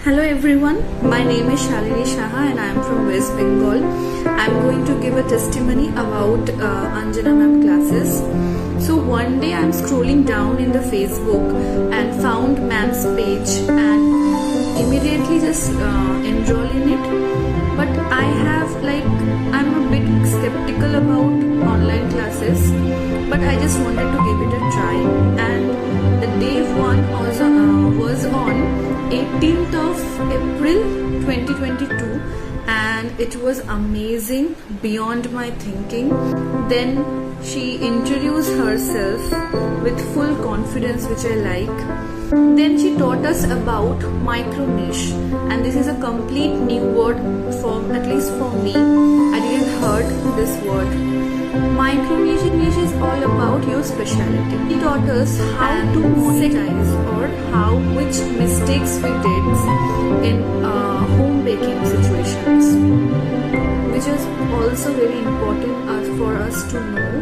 Hello everyone, my name is Shalini Saha and I am from West Bengal. I am going to give a testimony about Anjana ma'am classes. So one day I am scrolling down in the Facebook and found ma'am's page and immediately just enroll in it. But I'm a bit skeptical about online classes, but I just wanted to give it a try. And the day one was on 18th of April 2022 and it was amazing beyond my thinking. Then she introduced herself with full confidence, which I like. Then she taught us about micro niche, and this is a complete new word at least for me. I didn't heard this word. Micro niche is all about your specialty. He taught us how to monetize or which mistakes we did in home baking situations, which is also very important for us to know.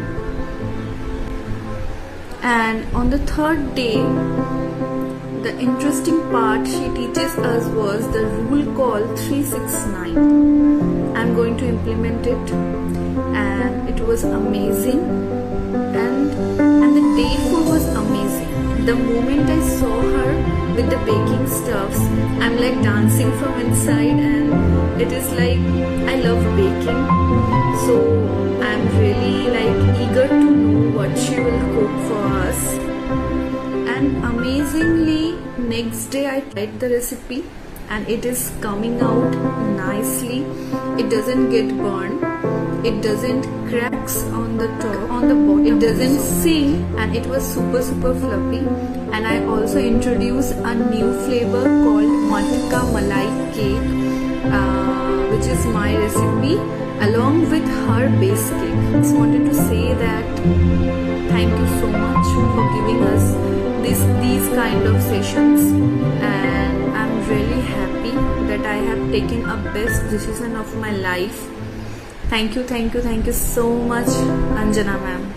And on the third day, the interesting part she teaches us was the rule called 369. I'm going to implement it, and it was amazing. And the day 4 was amazing. The moment I saw her with the baking stuffs, I'm like dancing from inside, and it is like I love baking. So I'm really eager to know what she will cook for us. And amazingly, next day I tried the recipe and it is coming out nicely. It doesn't get burned, it doesn't cracks on the top, on the bottom, it doesn't sing, and it was super fluffy. And I also introduced a new flavor called Matka Malai cake, which is my recipe along with her base cake. I just wanted to say that thank you so much for giving us these kind of sessions, and I'm really happy that I have taken a best decision of my life. Thank you so much, Anjana ma'am.